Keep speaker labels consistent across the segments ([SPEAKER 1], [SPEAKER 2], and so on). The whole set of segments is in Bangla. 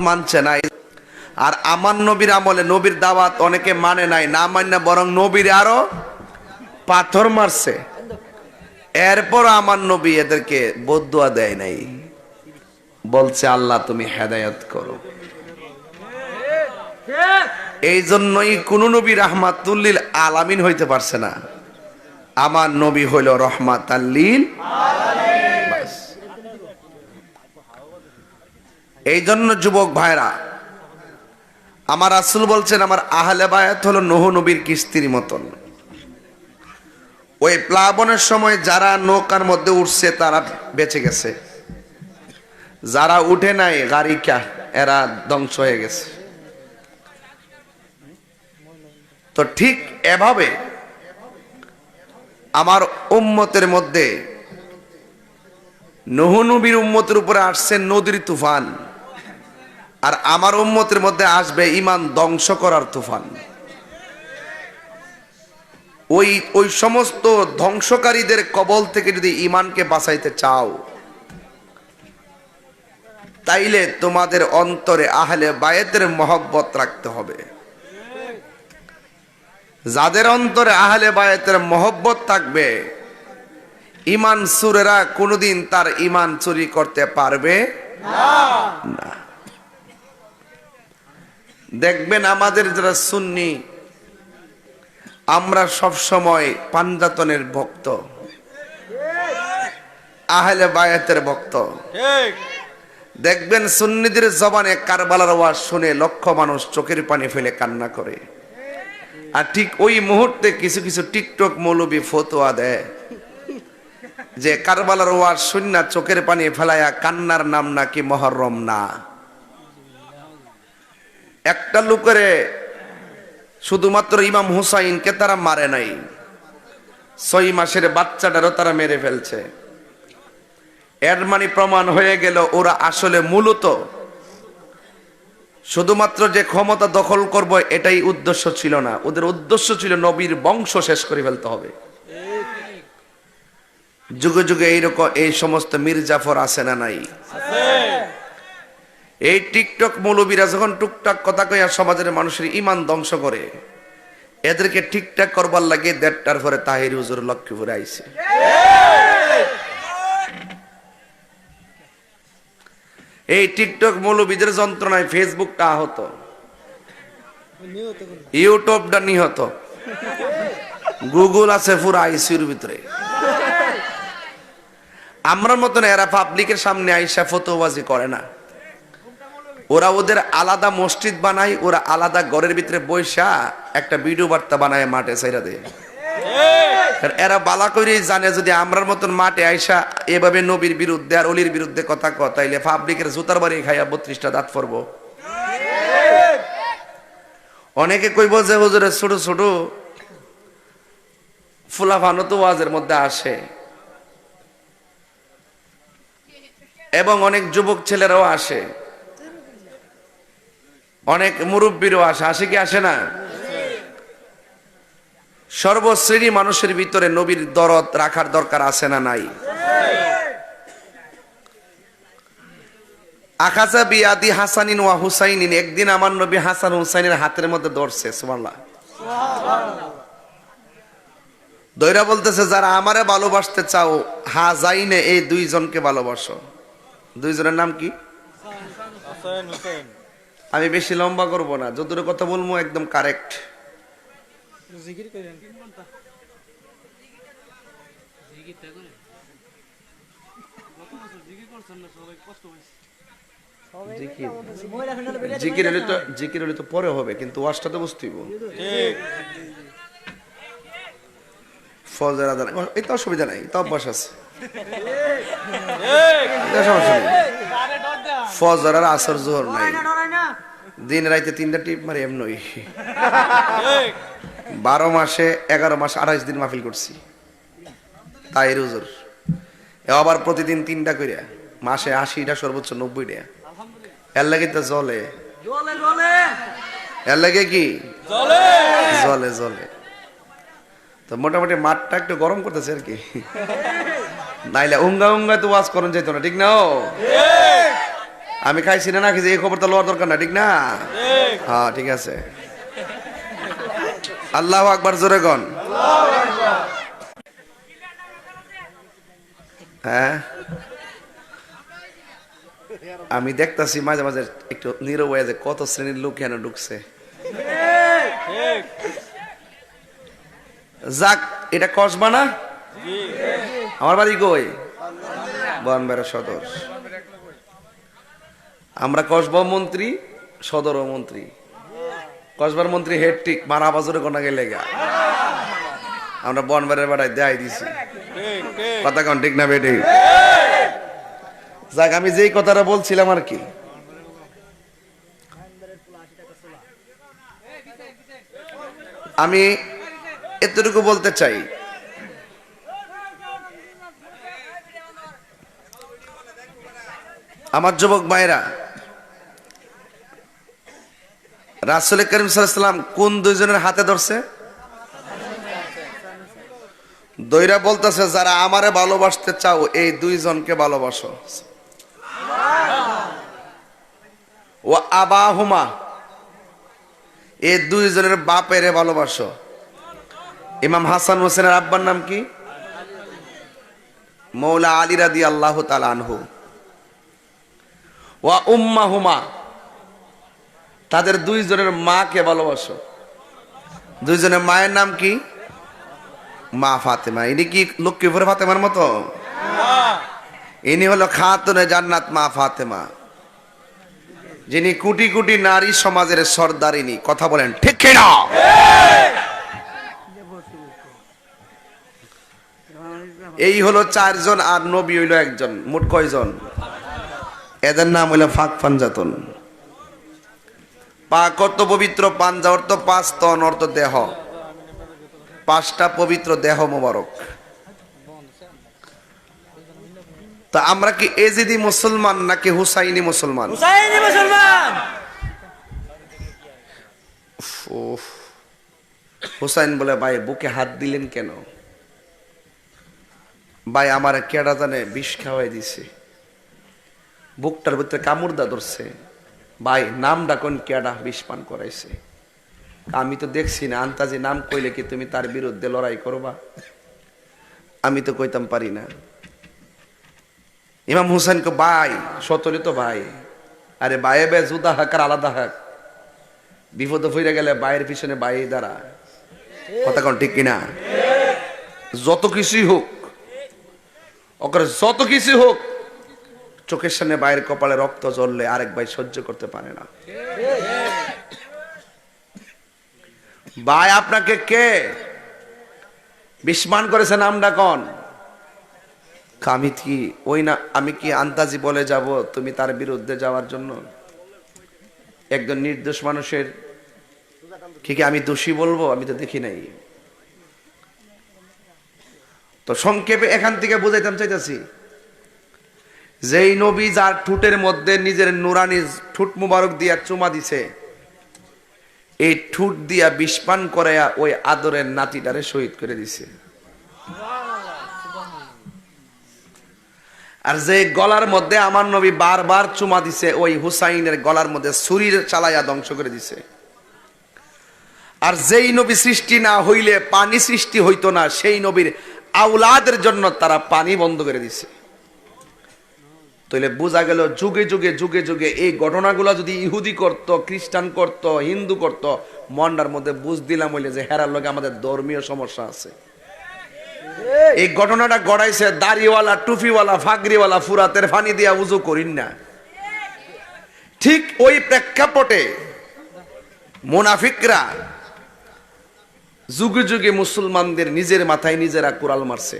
[SPEAKER 1] মানছে না। আর আমার নবীর আমলে নবীর দাওয়াত অনেকে মানে নাই, না মানে বরং নবীর আরো পাথর মারছে। এরপর আমার নবী এদেরকে বদদুয়া দেয় নাই, বলছে আল্লাহ তুমি হেদায়েত করো। এই জন্যই কোন নবী রাহমাতুল্লিল আলামিন হইতে পারছে না, আমার নবী হইল রহমাতাল লিল আলামিন। এই জন্য যুবক ভাইরা, আমার রাসূল বলছেন আমার আহলে বায়াত হলো নূহ নবীর কিস্তির মতন। ওই প্লাবনের সময় যারা নৌকার মধ্যে উঠছে তারা বেঁচে গেছে, যারা উঠে নাই গারিকা এরা ধ্বংস হয়ে গেছে। তো ঠিক এভাবে আমার উম্মতের মধ্যে নূহ নবীর উম্মতের উপরে আসছে নদীর তুফান, আর আমার উম্মতের মধ্যে আসবে ঈমান ধ্বংস করার তুফান। ওই সমস্ত ধ্বংসকারীদের কবল থেকে যদি ঈমানকে বাঁচাইতে চাও, তাইলে তোমাদের অন্তরে আহলে বায়াতের মহব্বত রাখতে হবে। যাদের অন্তরে আহলে বায়াতের মহব্বত থাকবে, ঈমান চোরেরা কোনোদিন তার ঈমান চুরি করতে পারবে না। দেখবেন আমাদের যারা সুন্নি, আমরা সব সময় পাঞ্জাতনের ভক্ত, আহলে বায়াতের ভক্ত। দেখবেন সুন্নিদের জবানে কারবালার ওয়াজ শুনে লক্ষ মানুষ চোখের পানি ফেলে কান্না করে, আর ঠিক ওই মুহূর্তে কিছু কিছু টিকটক মৌলবী ফতোয়া দেয় যে কারবালার ওয়াজ শুননা চোখের পানি ফেলায়া কান্নার নাম নাকি মুহররম না। একটা লোকের শুধুমাত্র ইমাম হুসাইনকে তারা মারে নাই, 6 মাসের বাচ্চাটারও তারা মেরে ফেলছে। এর মানে প্রমাণ হয়ে গেল ওরা আসলে মূলত শুধুমাত্র যে ক্ষমতা দখল করব এটাই উদ্দেশ্য ছিল না, ওদের উদ্দেশ্য ছিল নবীর বংশ শেষ করে ফেলতে হবে। যুগে যুগে এইরকম এই সমস্ত মির্জাফর আছে না নাই? এই টিকটক মৌলবীরা যখন টুকটাক কথা কইয়া সমাজের মানুষের ঈমান ধ্বংস করে, এদেরকে ঠিকঠাক করবার লাগে 1:30টার পরে তাহির হুজুর লক্ষ্মীপুরে আইছে। এই টিকটক মৌলবীদের যন্ত্রণায় ফেসবুকটা আহত, ইউটিউবটা নিহত, গুগল আছে পুরো আইসিউর ভিতরে। আমরা মতন এরা পাবলিকের সামনে আইসা ফতোয়াবাজি করে না, ওরা ওদের আলাদা মসজিদ বানায়, ওরা আলাদা ঘরের ভিতরে বৈশা একটা ভিডিও বার্তা বানায় মাঠে ছাইরা দেয়। এরা বালা করে জানে যদি আমরার মতন মাঠে আইসা এভাবে নবীর বিরুদ্ধে আর অলির বিরুদ্ধে কথা কয়, তাইলে পাবলিকের জুতার বাড়ি খাইয়া 32টা দাঁত পড়ব। অনেকে কইব যে হুজুরের ছোট ছোট ফুলাফানো তো ওয়াজের মধ্যে আসে, এবং অনেক যুবক ছেলেরাও আসে, অনেক মুরব্বীরও আসে, আসে কি আসে না? সর্বশ্রেণী মানুষের ভিতরে নবীর দরদ রাখার দরকার আছে না নাই? আখাযা বিয়াদি হাসানিন ওয়া হুসাইনিন, একদিন আমার নবী হাসান হুসাইনের হাতের মধ্যে ধরছে, সুবহানাল্লাহ। দইরা বলতেছে যারা আমারে ভালোবাসতে চাও, হাজাইনে এই দুইজনকে ভালোবাসো। দুইজনের নাম কি? হাসান হুসাইন। আমি বেশি লম্বা করব না, যতটুকু কথা বলবো একদম কারেক্ট। জিকির করেন, জিকির হলে তো পরে হবে, কিন্তু ওয়াজটা তো বুঝতেই। ফজর আদান এটা অসুবিধা নাই, এটা অভ্যাস আছে। ফজর আর আসর জোহর নাই, দিন রাইতে 3টা টিপ মারি এমনই। 12 মাসে 11 মাস 28 দিন মাহফিল করছি তাই হুজুর। আবার প্রতিদিন 3টা কইরা, মাসে 80টা সর্বোচ্চ 90টা। এর লাগে তো জ্বলে, এর লাগে কি জ্বলে জ্বলে। তো মোটামুটি মাঠটা একটু গরম করতেছে আর কি, নাইলে উঙ্গা উঙ্গা তো ওয়াজ করেন যেত না, ঠিক না? আমি খাইছি না নাকি এই খবরটা লওয়ার দরকার না, ঠিক না? হ্যাঁ ঠিক আছে। আল্লাহু আকবার, জোরে গন। হ্যাঁ আমি দেখতাছি মাঝে মাঝে একটু নীরব হয়ে যায়, কত শ্রেণীর লোক কেন ঢুকছে। যাক, এটা কসবা না? আমার বাড়ি কই? বনবেড়া সদর। আমরা কসবা মন্ত্রী, সদর মন্ত্রী। কসবার মন্ত্রী হেডটিক মারা বাজরে কোনা গেলে গা, আমরা বনবেড়ার বেড়ায় দেয় দিছি। কথা কন ঠিক না বেটি? যাক, আমি যেই কথাটা বলছিলাম আর কি, আমি এতটুকু বলতে চাই, আমার যুবক ভাইরা, রাসূল করিম সাল্লাল্লাহু আলাইহি ওয়াসাল্লাম কোন দুইজনের হাতে ধরছে? দইরা বলতেছে, যারা আমারে ভালোবাসতে চাও এই দুইজনকে ভালোবাসো। ও আবাহুমা, এই দুইজনের বাপেরে ভালোবাসো। ইমাম হাসান হোসেনের আব্বার নাম কি? মৌলা আলী রাদিয়াল্লাহু তাআলা আনহু। ওয়া উম্মাহুমা, তাদের দুইজনের মাকে ভালোবাসো। দুইজনের মায়ের নাম কি? মা ফাতেমা। ইনি কি লক্ষ্মীপুর ফাতেমার মতো? ইনি হলো খাতুনে জান্নাত মা ফাতেমা, যিনি কোটি কোটি নারী সমাজের সর্দারিনী। কথা বলেন ঠিক কিনা? এই হলো চারজন, আর নবী হইল একজন। মোট কয়জন? এদের নাম হইল ফাক পাঞ্জাতন। পাক অর্থ পবিত্র, পাঞ্জা অর্থ পাঁচ, তন অর্থ দেহ। পাঁচটা পবিত্র দেহ মোবারক। তা আমরা কি এজিদি মুসলমান নাকি হুসাইনি মুসলমান?
[SPEAKER 2] হুসাইনি মুসলমান।
[SPEAKER 1] হুসাইন বলে, ভাই বুকে হাত দিলেন কেন? ভাই আমার কেডা জানে বিষ খাওয়াই দিছে, বুকটার ভিতরে কামড়দা ধরছে। ভাই নাম ডাকুন, কেডা বিষ পান করাইছে? আমি তো দেখছি না, আন্তাজি নাম কইলে কি তুমি তার বিরুদ্ধে লড়াই করবা? আমি তো কইতাম পারি না। ইমাম হুসাইন কো, ভাই সতরি তো ভাই। আরে ভাই বে জুদা হাক আর আলাদা হাক। বিপদ ফিরে গেলে বাইরের পিছনে বাই দাঁড়া। কথা কোন ঠিক কিনা? যত কিছুই হোক, ওকে যত কিছু হোক, চোখের সামনে বাইরের কপালে রক্ত জ্বললে আরেক ভাই সহ্য করতে পারে না। ভাই আপনাকে কে বিস্মান করেছে? নাম ডাকন। আমি কি ওই না, আমি কি আন্তাজি বলে যাব তুমি তার বিরুদ্ধে যাওয়ার জন্য? একজন নির্দোষ মানুষের কি আমি দোষী বলবো? আমি তো দেখি নাই। তো সংক্ষেপে এখান থেকে বুঝাইতাম চাইতেছি, যেই নবী যার ঠোঁটের মধ্যে নিজের নুরানি ঠোঁট মুবারক দিয়া চুমা দিছে, এই ঠোঁট দিয়া বিষপান করাইয়া ওই আদরের নাতিটারে শহীদ করে দিছে। আর যে গলার মধ্যে আমার নবী বারবার চুমা দিছে, ওই হুসাইনের গলার মধ্যে ছুরির চালাইয়া ধ্বংস করে দিছে। আর যেই নবী সৃষ্টি না হইলে পানি সৃষ্টি হইতো না, সেই নবীর আওলাদের জন্য তারা পানি বন্ধ করে দিছে। তাহলে বোঝা গেল যুগে যুগে যুগে যুগে এই ঘটনাগুলো যদি ইহুদি করত, খ্রিস্টান করত, হিন্দু করত, মন্ডার মধ্যে বুঝ দিলাম হইলে যে হেরার লগে আমাদের ধর্মীয় সমস্যা আছে। এই ঘটনাটা গড়াইছে দাড়িওয়ালা, টুপিওয়ালা, ফাগরিওয়ালা ফুরাতের পানি দিয়া উজু করিন না। ঠিক ওই প্রেক্ষাপটে মুনাফিকরা যুগে যুগে মুসলমানদের নিজের মাথায় নিজেরা কুড়াল মারছে।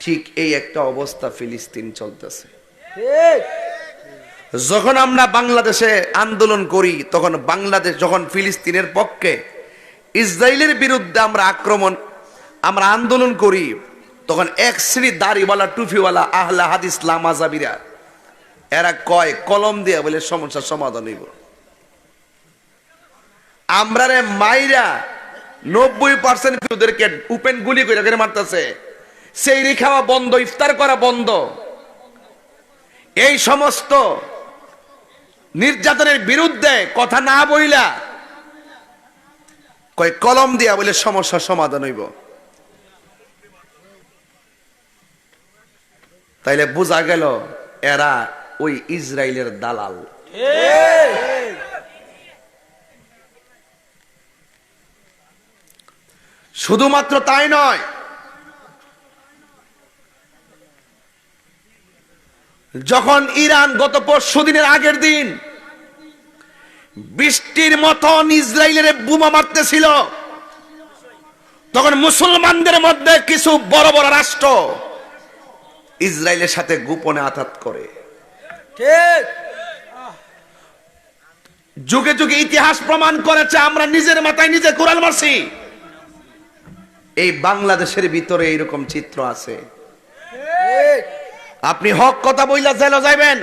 [SPEAKER 1] ঠিক এই একটা অবস্থা ফিলিস্তিন চলতেছে। যখন আমরা বাংলাদেশে আন্দোলন করি, তখন বাংলাদেশ যখন ফিলিস্তিনের পক্ষে, ইসরায়েলের বিরুদ্ধে আমরা আন্দোলন করি, তখন এক শ্রেণী দাড়িওয়ালা, টুপিওয়ালা, আহলে হাদিস, লামাজাবিরা এরা কয় কলম দিয়া বলে সমস্যার সমাধান হইব। আমরা রে মাইরা 90% ওদেরকে ওপেন গুলি করে মারতেছে। সেই খাওয়া বন্ধ, ইফতার করা বন্ধ। এই সমস্ত নির্যাতনের বিরুদ্ধে কথা না বইলা কয় কলম দিয়া বলে সমস্যার সমাধান হইব। তাইলে বোঝা গেল এরা ওই ইসরায়েলের দালাল। শুধুমাত্র তাই নয়, যখন ইরান গত পরশুদিনের আগের দিন বৃষ্টির মতন ইসরায়েলের বোমা মারতেছিল, তখন মুসলমানদের মধ্যে কিছু বড় বড় রাষ্ট্র ইসরায়েলের সাথে গোপনে আঘাত করে। যুগে যুগে ইতিহাস প্রমাণ করেছে আমরা নিজের মাথায় নিজে কোরআন মারছি। এই বাংলাদেশের ভিতরে এইরকম চিত্র আছে। আপনি হক কথা বইলা জেলে যাইবেন,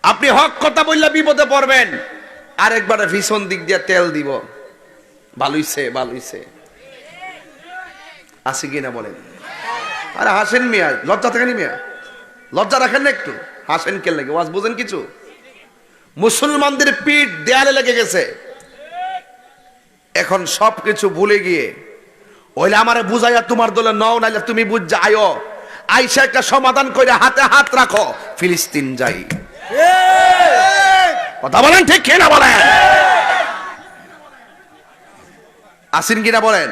[SPEAKER 1] আপনি হক কথা বইলা বিপদে পড়বেন, আরেকবারে ভীষণ দিক দিয়ে তেল দিব, ভালোইছে ভালোইছে। আছে কিনা বলেন? আরে হাসেন মিয়া, লজ্জা থাকেনি মিয়া? লজ্জা রাখেন না একটু? হাসেন কে লাগে? ওয়াজ বুঝেন কিছু? মুসলমানদের পিঠ দেয়ালে লেগে গেছে। এখন সবকিছু ভুলে গিয়ে ওইলে আমারে বুঝাইয়া তোমার দলে নও, নাইলে তুমি বুঝ আয়ো, আইসা একটা সমাধান করে হাতে হাত রাখো, ফিলিস্তিন যাই। কথা বলেন ঠিক কিনা বলেন? আসেন কিনা বলেন?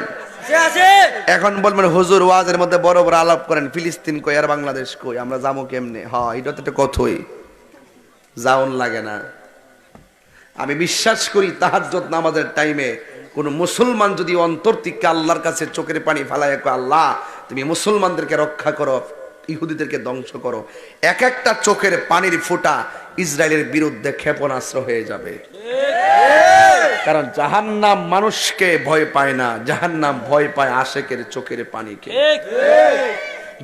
[SPEAKER 1] এখন বলবেন হুজুর ওয়াজের মধ্যে বড় বড় আলাপ করেন, ফিলিস্তিন কই আর বাংলাদেশ কই, আমরা যাবো কেমনে? হ্যাঁ, এটা তো একটা কথাই, যাওন লাগে না। আমি বিশ্বাস করি তাহাজ্জুদ নামাজের টাইমে কোন মুসলমান যদি অন্তর থেকে আল্লাহর কাছে চোখের পানি ফালায়, আল্লাহ তুমি মুসলমানদেরকে রক্ষা করো, ইহুদিদেরকে ধ্বংস করো, এক একটা চোখের পানির ফোঁটা ইসরায়েলের বিরুদ্ধে ক্ষেপণাস্ত্র হয়ে যাবে। কারণ জাহান্নাম মানুষকে ভয় পায় না, জাহান্নাম ভয় পায় আশেকের চোখের পানিকে।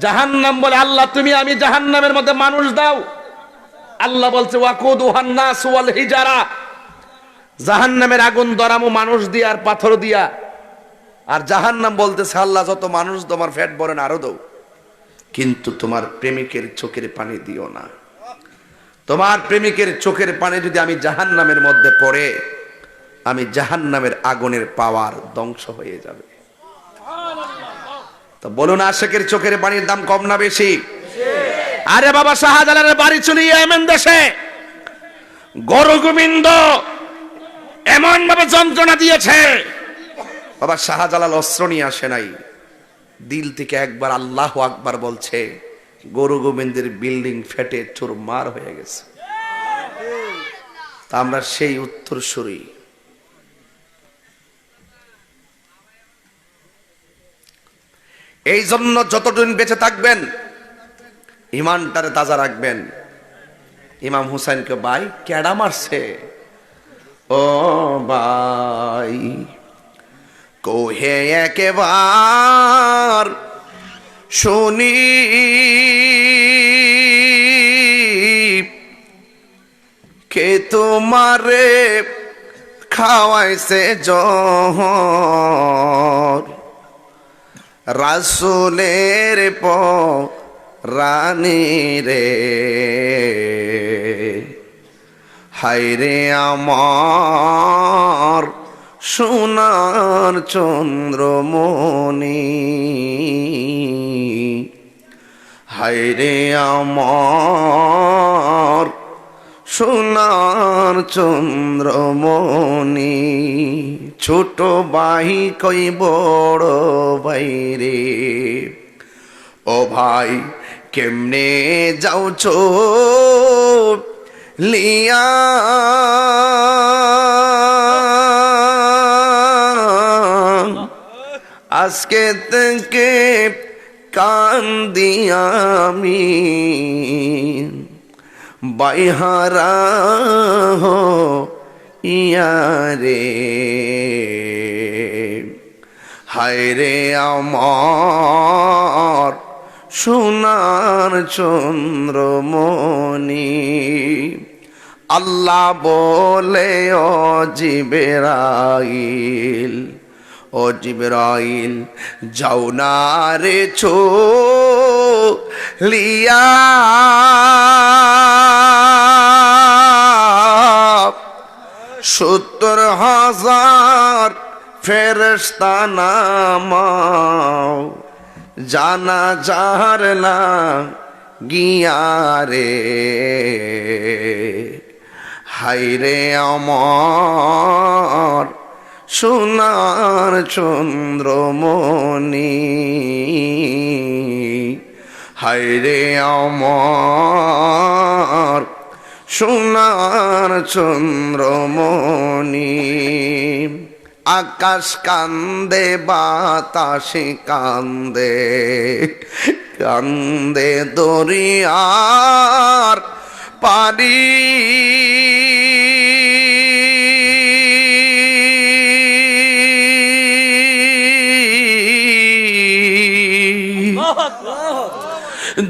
[SPEAKER 1] জাহান্নাম বলে আল্লাহ তুমি আমি জাহান্নামের মধ্যে মানুষ দাও। আল্লাহ বলছে ওয়াকুদুহান নাস ওয়াল হিজারা, জাহান্নামের আগুন ধরামো মানুষ দিয়া আর পাথর দিয়া। আর জাহান্নাম বলতেছে আল্লাহ যত মানুষ তোমার পেট ভরে না আরো দাও, কিন্তু তোমার প্রেমিকের চোখের পানি দিও না। তোমার প্রেমিকের চোখের পানি যদি আমি জাহান্নামের মধ্যে পড়ে, আমি জাহান্নামের আগুনের পাওয়ার ধ্বংস হয়ে যাবে। তো বলুন আশেকের চোখের পানির দাম কম না বেশি? আরে বাবা শাহজালালের বাড়ি চলে ইয়েমেন দেশে গরু গোবিন্দ এমন ভাবে যন্ত্রণা দিয়েছে, বাবা শাহজালাল অস্ত্র নিয়ে আসে নাই, দিল থেকে একবার আল্লাহু আকবার বলছে, গরু গোবিন্দের বিল্ডিং ফেটে চুরমার হয়ে গেছে। তা আমরা সেই উত্তরসূরি। এই জন্য যতদিন বেঁচে থাকবেন ইমানটারে তাজা রাখবেন। ইমাম হুসাইনকে ভাই কেডা মারছে? ও ভাই কোহে একবার শুনি, কে তোমারে খাওয়াইছে জহর, রাসূলের রানী রে, হায়রে আমার সোনার চন্দ্রমণি, হায়রে আমার সোনার চন্দ্রমণি। ছোট ভাই কই বড় ভাই রে, ও ভাই কেমনে যাওছো লিয়া, আজকে থেকে কান্দি আমি, বাইহারা ইয়ারে, হায়রে আমার সোনার চন্দ্রমণি। আল্লাহ বলে ও জিবরাইল, ও জিবরাইল যাও না রে লিয়া, 70,000 ফেরেশতা নামাও জানাজার না গিয়ারে হায়রে আমার সোনার চন্দ্রমণি, হায়রে আমার সোনার চন্দ্রমণি। আকাশ কান্দে বাতাসে কান্দে, কান্দে দরিয়ার পারি,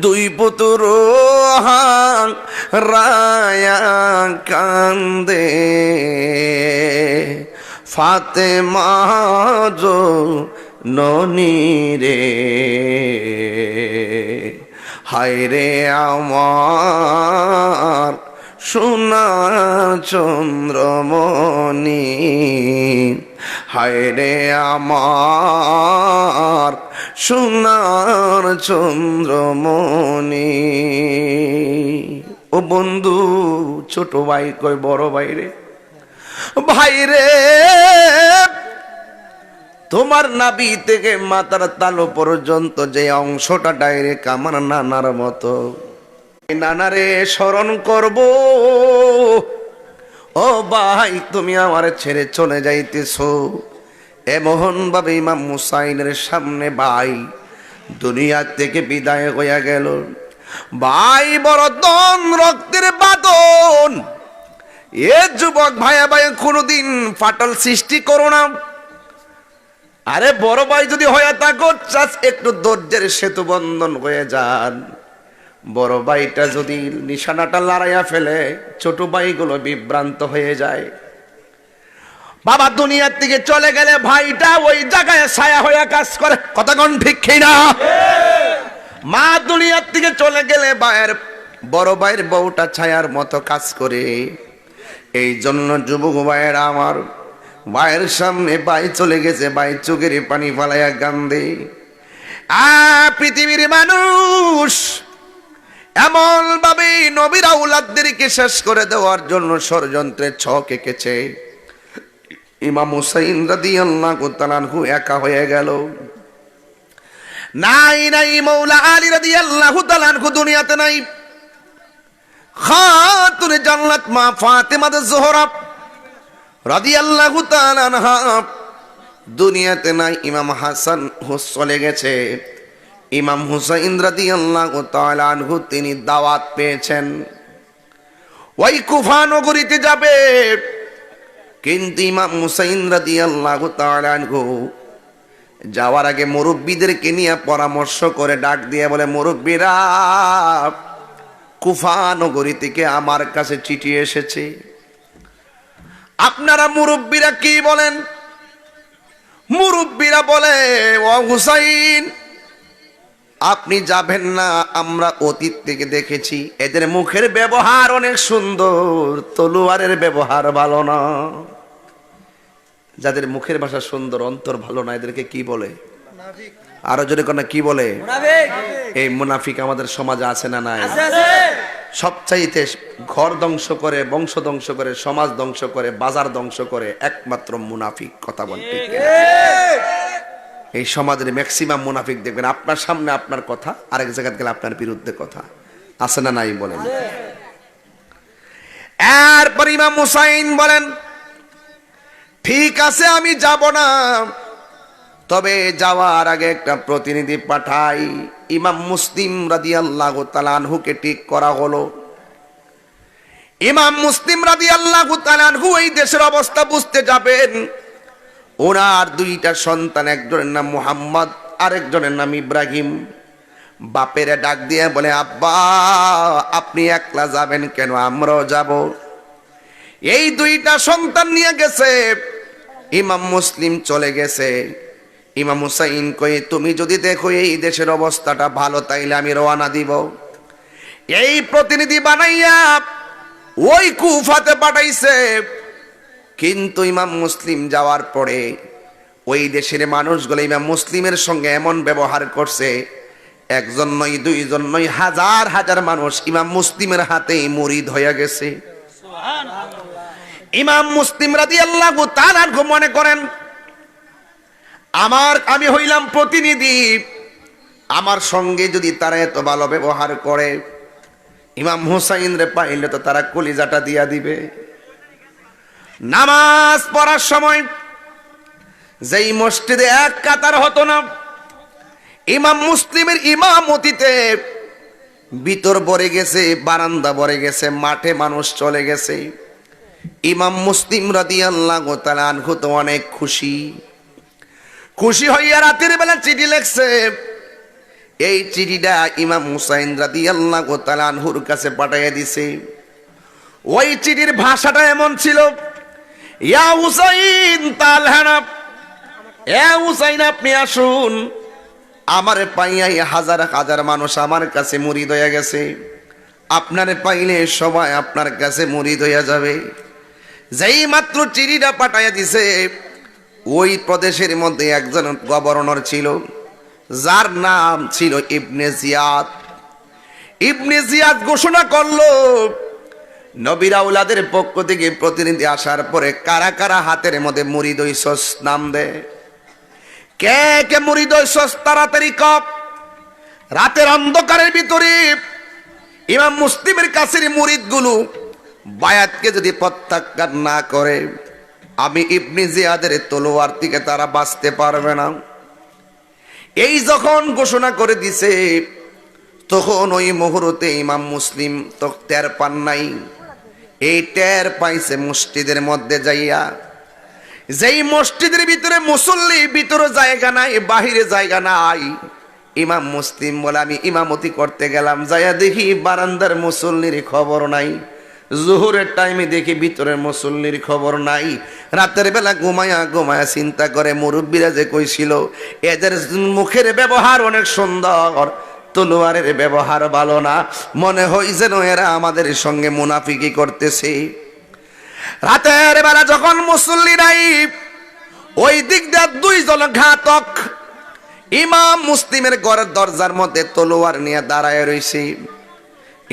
[SPEAKER 1] দুই পুত্র রায়া কান্দে, ফাতেমা জননী রে, হায়রে আমার সোনার চন্দ্রমণি, হায়রে আমার সোনার চন্দ্রমণি। ও বন্ধু, ছোট ভাই কয় বড় ভাই রে, ভাই রে তোমার নাভি থেকে মাথার তালু পর্যন্ত যে অংশটা ডাইরেক্ট আমার নানার মতো, নানারে স্মরণ করব। ও ভাই তুমি আমার ছেড়ে চলে যাইতেছো। এমন ভাবে ইমাম হুসাইনের সামনে ভাই দুনিয়া থেকে বিদায় হইয়া গেল। ভাই বড় দন রক্তের বাঁধন। এ যুবক ভাইয়া ভাই কোনদিন ফাটল সৃষ্টি করো না। আরে বড় ভাই যদি হয়ে থাকো একটু ধৈর্যের সেতু বন্ধন হয়ে যান। বড় ভাইটা যদি নিশানাটা লড়াইয়া ফেলে ছোট ভাইগুলো বিভ্রান্ত হয়ে যায়। বাবা দুনিয়ার থেকে চলে গেলে ভাইটা ওই জায়গায় ছায়া হয়ে কাজ করে, কথা কোন ঠিক না? মা দুনিয়ার থেকে চলে গেলে বড় ভাইয়ের বউটা ছায়ার মতো কাজ করে। এই জন্য যুবক ভাইয়েরা আমার, ভাইয়ের সামনে ভাই চলে গেছে, ভাই চোখের পানি ফালাইয়া কান্দে। পৃথিবীর মানুষ এমন ভাবে নবীর আওলাদদেরকে শেষ করে দেওয়ার জন্য ষড়যন্ত্রের ছক এঁকেছে। ইমাম হুসাইন রাদিয়াল্লাহু তাআলা আনহু একা হয়ে গেল। নাই নাই মাওলা আলী রাদিয়াল্লাহু তাআলা আনহু দুনিয়াতে নাই। খাতুনে জান্নাত মা ফাতেমা জোহরা রাদিয়াল্লাহু তাআলা আনহা দুনিয়াতে নাই। ইমাম হাসান চলে গেছে। ইমাম হুসাইন রাদিয়াল্লাহু তাআলা আনহু তিনি দাওয়াত পেয়েছেন ওই কুফা নগরীতে যাবে। কিন্তু ইমাম হুসাইন রাদিয়াল্লাহু তাআলা আনহু যাওয়ার আগে মুরব্বীদেরকে নিয়ে পরামর্শ করে ডাক দিয়ে বলে, মুরব্বীরা, কুফা নগরী থেকে আমার কাছে চিঠি এসেছে। আপনারা মুরব্বীরা কি বলেন? মুরব্বীরা বলে, ও হুসাইন, আপনি যাবেন না। আমরা অতীত থেকে দেখেছি এদের মুখের ব্যবহার অনেক সুন্দর, তলোয়ারের ব্যবহার ভালো না। যাদের মুখের ভাষা সুন্দর, অন্তর ভালো না, এদেরকে কি বলে? আরো জোরে কোন কি বলে? এই মুনাফিক আমাদের সমাজে আছে না নাই? সবচাইতে ঘর ধ্বংস করে, বংশ ধ্বংস করে, সমাজ ধ্বংস করে, বাজার ধ্বংস করে একমাত্র মুনাফিক। কথা বলতে এই সমাজের ম্যাক্সিমাম মুনাফিক দেখবেন আপনার সামনে আপনার কথা, আরেক জায়গায় গেলে আপনার বিরুদ্ধে কথা। আছে না নাই বলেন? এরপর ইমাম হুসাইন বলেন, ঠিক আছে আমি যাব না, তবে যাওয়ার আগে একটা প্রতিনিধি পাঠাই। ইমাম মুসলিম রাদিয়াল্লাহু তাআলা আনহুকে ঠিক করা হলো। ইমাম মুসলিম রাদিয়াল্লাহু তাআলা আনহু এই দেশের অবস্থা বুঝতে যাবেন। ওনার দুইটা সন্তান, একজনের নাম মুহাম্মদ, আরেকজনের নাম ইব্রাহিম। বাপেরে ডাক দিয়ে বলে, আব্বা আপনি একলা যাবেন কেন? আমরাও যাব। এই দুইটা সন্তান নিয়ে গেছে। ইমাম মুসলিম চলে গেছে। ইমাম হুসাইন কই, তুমি যদি দেখো এই দেশের অবস্থাটা ভালো, তাইলে আমি রওনা দিব। এই প্রতিনিধি বানাইয়া ওই কুফাতে পাঠাইছে। কিন্তু ইমাম মুসলিম যাওয়ার পরে ওই দেশের মানুষগুলো ইমাম মুসলিমের সঙ্গে এমন ব্যবহার করছে, একজন নয়, দুইজন নয়, হাজার হাজার মানুষ ইমাম মুসলিমের হাতেই মুরিদ হয়ে গেছে। ইমাম মুসলিম রাদিয়াল্লাহু তাআলা আনহু মনে করেন, আমি হইলাম প্রতিনিধি, আমার সঙ্গে যদি তারা এত ভালো ব্যবহার করে, ইমাম হুসাইন রে পাইলে তো তারা কলিজাটা দিয়া দিবে। নামাজ পড়ার সময় যেই মসজিদে এক কাতার হতো না, ইমাম মুসলিমের ইমামতিতে ভিতর ভরে গেছে, বারান্দা ভরে গেছে, মাঠে মানুষ চলে গেছে। ইমাম মুসলিম রাদিয়াল্লাহু তাআলা আনহু তো অনেক খুশি হইয়া রাতের বেলা চিঠি লিখছে। এই চিঠিটা ইমাম হুসাইন রাদিয়াল্লাহু তাআলা আনহুর কাছে পাঠিয়ে দিছে। ওই চিঠির ভাষাটা এমন ছিল, ইয়া হুসাইন তালহানা, এ হুসাইন আপনি আসুন, আমারে পাইয়াই হাজার হাজার মানুষ আমার কাছে মুরিদ হয়ে গেছে, আপনারে পাইলে সবাই আপনার কাছে মুরিদ হইয়া যাবে। যেই মাত্র চিঠিটা পাঠাইয়া দিছে, ওই প্রদেশের মধ্যে একজন গভর্নর ছিল, যার নাম ছিল ইবনে জিয়াদ। ইবনে জিয়াদ ঘোষণা করলো, নবীর আওলাদের পক্ষ থেকে প্রতিনিধি আসার পরে কারা কারা হাতের মধ্যে মুরিদ হইছস নাম দে। কে কে মুরিদ হইছস তাড়াতাড়ি কপ। রাতের অন্ধকারের ভিতরে ইমাম মুসলিমের কাছের মুরিদগুলো বায়াতকে যদি প্রত্যাখ্যান না করে, আমি ইবনে জিয়াদের তলোয়ার থেকে তারা বাঁচতে পারবে না। এই যখন ঘোষণা করে দিছে, তখন ওই মুহূর্তে ইমাম মুসলিম তো টের পান নাই। এই টের পাইছে মসজিদের মধ্যে যাইয়া, যেই মসজিদের ভিতরে মুসল্লি, ভিতরে জায়গা নাই, বাহিরে জায়গা নাই। ইমাম মুসলিম বলে, আমি ইমামতি করতে গেলাম, যাইয়া দেখি বারান্দার মুসল্লির খবর নাই। জোহরের টাইমে দেখি ভিতরের মুসল্লির খবর নাই। রাতের বেলা ঘুমায়া চিন্তা করে, মুরব্বীরা যে কইছিল এদের মুখের ব্যবহার অনেক সুন্দর, তলোয়ারের ব্যবহার ভালো না, মনে হয় যেন এরা আমাদের সঙ্গে মুনাফিকি করতেছে। রাতের বেলা যখন মুসল্লি নাই, ওই দিক দিয়ে দুইজন ঘাতক ইমাম মুসলিমের ঘরের দরজার মধ্যে তলোয়ার নিয়ে দাঁড়ায় রইছে।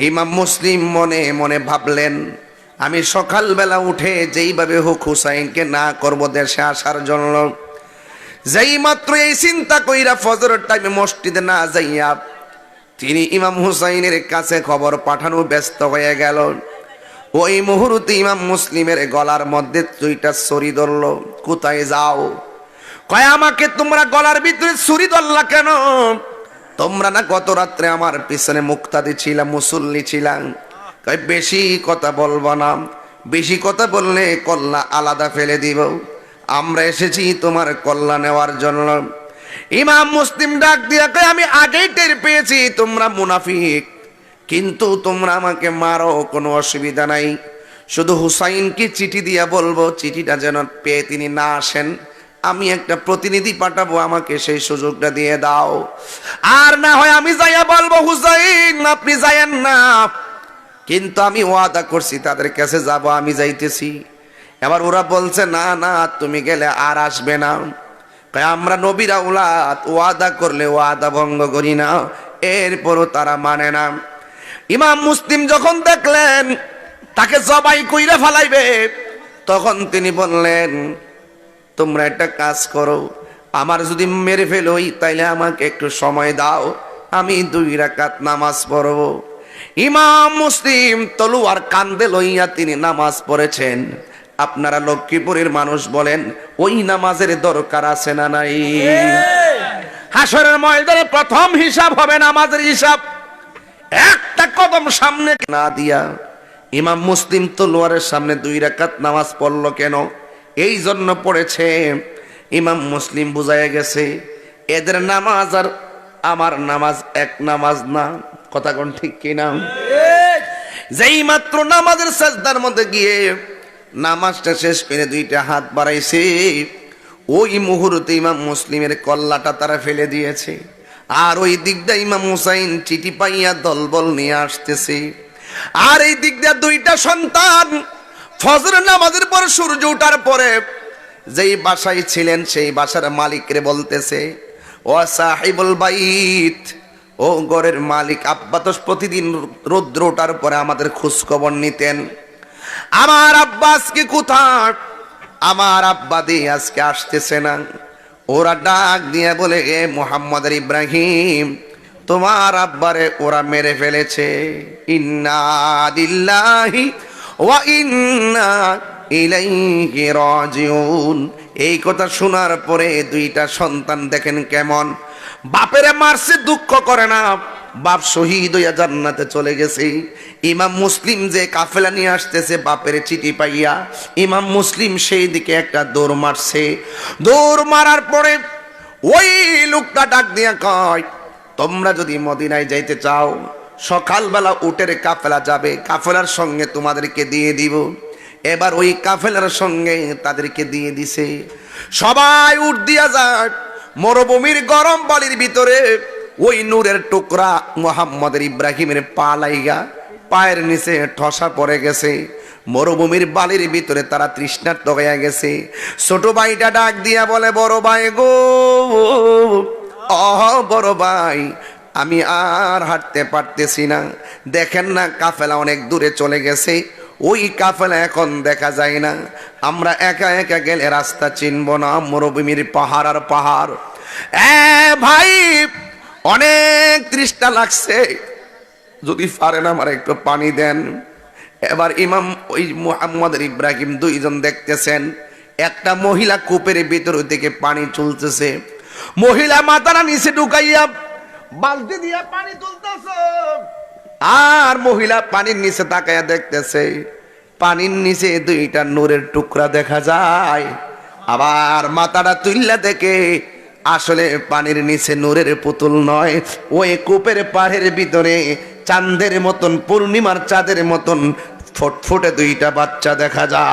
[SPEAKER 1] ইমাম মুসলিম মনে মনে ভাবলেন, আমি সকালবেলা উঠে যেইভাবে হোক হুসাইনকে না করব দেশে আসার জন্য, যেই মাত্র এই চিন্তা কইরা ফজরের টাইমে মসজিদে না যাইয়া তিনি ইমাম হুসাইনের কাছে খবর পাঠানো ব্যস্ত হয়ে গেল। ওই মুহূর্তে ইমাম মুসলিমের গলার মধ্যে দুইটা ছুরি ধরলো। কোথায় যাও? কয়, আমাকে তোমরা গলার ভিতরে ছুরি ধরলা কেন? তোমরা না গত রাত্রে আমার পিছনে মুক্তাদি ছিলাম, মুসল্লি ছিলাম। কয়, বেশি কথা বলবো না, বেশি কথা বললে কল্লা আলাদা ফেলে দিব। আমরা এসেছি তোমার কল্লা নেওয়ার জন্য। ইমাম মুসলিম ডাক দিয়া কয়, আমি আগেই টের পেয়েছি তোমরা মুনাফিক, কিন্তু তোমরা আমাকে মারো, কোনো অসুবিধা নাই। শুধু হুসাইনকে চিঠি দিয়া বলবো, চিঠিটা যেন পেয়ে তিনি না আসেন, আমি একটা প্রতিনিধি পাঠাবো, আমাকে সেই সুযোগটা দিয়ে দাও। আর না হয় আমি যাইয়া বলবো, হুসাইন আপনি যায়েন না, কিন্তু আমি ওয়াদা করছি তাদের কাছে যাব, আমি যাইতেছি। এবার ওরা বলছে, না না তুমি গেলে আর আসবে না। আমরা নবীর আওলাদ, ওয়াদা করলে ওয়াদা ভঙ্গ করি না। এরপরও তারা মানে না। ইমাম মুসলিম যখন দেখলেন তাকে জবাই কইরা ফালাইবে, তখন তিনি বললেন, তোমরা একটা কাজ করো, আমার যদি মেরে ফেলোই তাইলে আমাকে একটু সময় দাও, আমি 2 রাকাত নামাজ পড়ব। ইমাম মুসলিম তলোয়ার কান্দে লইয়া তিনি নামাজ পড়েছেন। আপনারা লক্ষ্মীপুরের মানুষ বলেন, ওই নামাজের দরকার আছে না নাই? হাসরের ময়দানে প্রথম হিসাব হবে নামাজের হিসাব। একটা কদম সামনে না দিয়া ইমাম মুসলিম তলোয়ারের সামনে 2 রাকাত নামাজ পড়লো কেন? এই জন্য পড়েছে, ইমাম মুসলিম বুঝাইয়া গেছে এদের নামাজ আর আমার নামাজ এক নামাজ না। কথা কোন ঠিক কিনা? যেই মাত্র নামাজের সাজদার মধ্যে গিয়ে নামাজটা শেষ করে 2টা হাত বাড়াইছে, ওই মুহূর্তে ইমাম মুসলিমের কল্লাটা তারা ফেলে দিয়েছে। আর ওই দিকটা ইমাম হুসাইন চিঠি পাইয়া দলবল নিয়ে আসতেছে। আর এই দিকটা 2টা সন্তান ফজর নামাজের পর সূর্য ওঠার পরে যেই বাসায় ছিলেন সেই বাসার মালিকরে বলতেছে, ও সাহিবুল বাইত, ও ঘরের মালিক, আব্বা তো প্রতিদিন রৌদ্র ওঠার পরে আমাদের খোঁজ খবর নিতেন। আমার আব্বা আজকে কোথায়? আমার আব্বা দিয়ে আজকে আসতেছে না। ওরা ডাক দিয়ে বলে, এ মুহাম্মদ ইব্রাহিম, তোমার আব্বারে ওরা মেরে ফেলেছে। ইন্না লিল্লাহি ওয়া ইন্না ইলাইহি রাজিউন। এই কথা শোনার পরে দুইটা সন্তান দেখেন কেমন, বাপেরে মারছে দুঃখ করে না, বাপ শহীদ হইয়া জান্নাতে চলে গেছে। ইমাম মুসলিম যে কাফেলা নিয়ে আসতেছে বাপের চিঠি পাইয়া, ইমাম মুসলিম সেই দিকে একটা দৌড় মারছে। দৌড় মারার পরে ওই লোকটা ডাক দিয়া কয়, তোমরা যদি মদিনায় যাইতে চাও সকালবেলা উটের কাফেলা যাবে, কাফেলার সঙ্গে তোমাদেরকে দিয়ে দিব। এবার ওই কাফেলার সঙ্গে তাদেরকে দিয়ে দিছে। সবাই উঠ দিয়া যায়, মরুভূমির গরম বালির ভিতরে ওই নূরের টুকরা মুহাম্মদ ইব্রাহিমের পা লাইগা পায়ের নিচে ঠসা পড়ে গেছে। মরুভূমির বালির ভিতরে তারা তৃষ্ণার্ত হয়ে গেছে। ছোট ভাইটা ডাক দিয়া বলে, বড় ভাই গো, বড় ভাই, আমি আর হাঁটতে পারতেছি না, দেখেন না কাফেলা অনেক দূরে চলে গেছে, ওই কাফেলা এখন দেখা যায় না, আমরা একা একা গেলে রাস্তা চিনব না, মরুভূমির পাহাড় আর পাহাড়। ভাই, অনেক তৃষ্ণা লাগছে, যদি পারেন আমার একটু পানি দেন। এবার ইমাম ওই মুহাম্মদ ইব্রাহিম দুইজন দেখতেছেন, একটা মহিলা কূপের ভিতর থেকে পানি চলতেছে, মহিলা মাথাটা নিচে ঢুকাইয়া বালতি দিয়া পানি তুলতেছে, আর মহিলা পানির নিচে তাকাইয়া দেখতেছে, পানির নিচে দুইটা নূরের টুকরা দেখা যায়। আবার মাথাটা তুললা দেখে আসলে পানির নিচে নূরের পুতুল নয়, ওই কূপের পাড়ের ভিতরে চাঁদের মতন, পূর্ণিমার চাঁদের মতন ফুটফুটে দুইটা বাচ্চা দেখা যায়।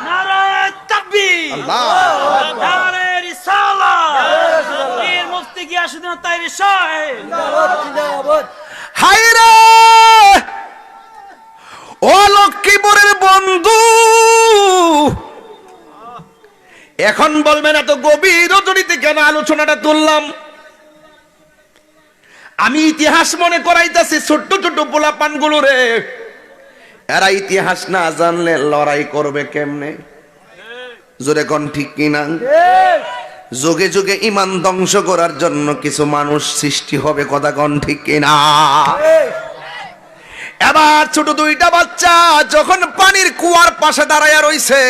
[SPEAKER 2] নারায়ে তাকবীর, নারায়ে রিসালাত, পীর মুফতি গিয়াসউদ্দিন তাইরি সাহেব।
[SPEAKER 1] হায়রে ও লক্ষ্মীপুরের বন্ধু, এখন বলবেন এত গভীর রজনীতে কেন আলোচনাটা তুললাম? আমি ইতিহাস মনে করাইতেছি ছোট্ট ছোট্ট পোলাপান গুলো রে, এরা ইতিহাস না জানলে লড়াই করবে কেমনে? জোরে কোন ঠিক কিনা? যুগে যুগে ইমান ধ্বংস করার জন্য কিছু মানুষ সৃষ্টি হবে, কথা কোন ঠিক কিনা? এবার ছোট দুইটা বাচ্চা যখন পানির কুয়ার পাশে দাঁড়াইয়া রইছে,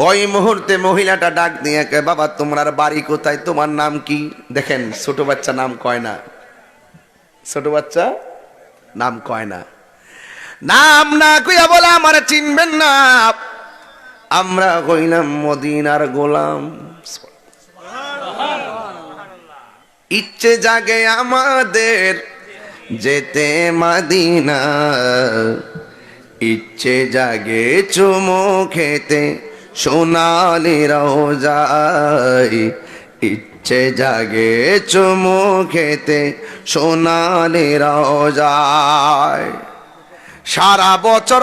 [SPEAKER 1] ওই মুহূর্তে মহিলাটা ডাক দিয়ে কে, বাবা তোমার বাড়ি কোথায়, তোমার নাম কি? দেখেন ছোট বাচ্চা নাম কয় না, ছোট বাচ্চা নাম কয় না, নাম না কইয়া বলে আমার চিনবেন না, আমরা কইলাম মদিনার গোলাম। ইচ্ছে জাগে আমাদের যেতে মদিনা, ইচ্ছে জাগে চুমু খেতে সোনালি রওজায়, ইচ্ছে জাগে চুমু খেতে সোনালি রওজায়। সারা বছর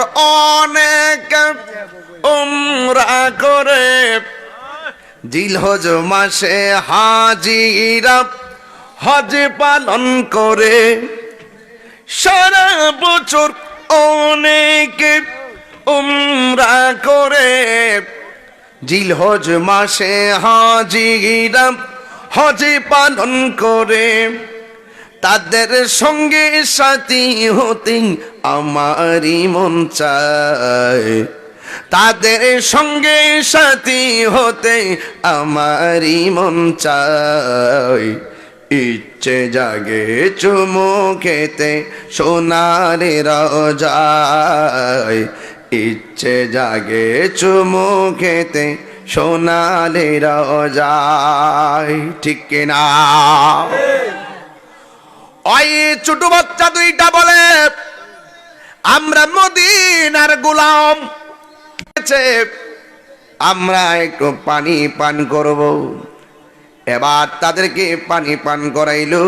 [SPEAKER 1] অনেক উমরা করে, জিলহজ মাসে হাজিরা হজ পালন করে, সারা বছর অনেক উমরা করে, জিলহজ মাসে হাজিরা হজ পালন করে, তাদের সঙ্গে সাথী হতে আমারই মন চায়, তাদের সঙ্গে সাথী হতে আমারই মন চায়, ইচ্ছে জাগে চুমু খেতে সোনালি রওজায়, ইচ্ছে জাগে চুমু খেতে সোনালি রওজায়, ঠিক কিনা? ওই ছোট বাচ্চা দুইটা বলে আমরা মদিনার গোলাম, আমরা একটু পানি পান করব। এবার তাদেরকে পানি পান করাইলো।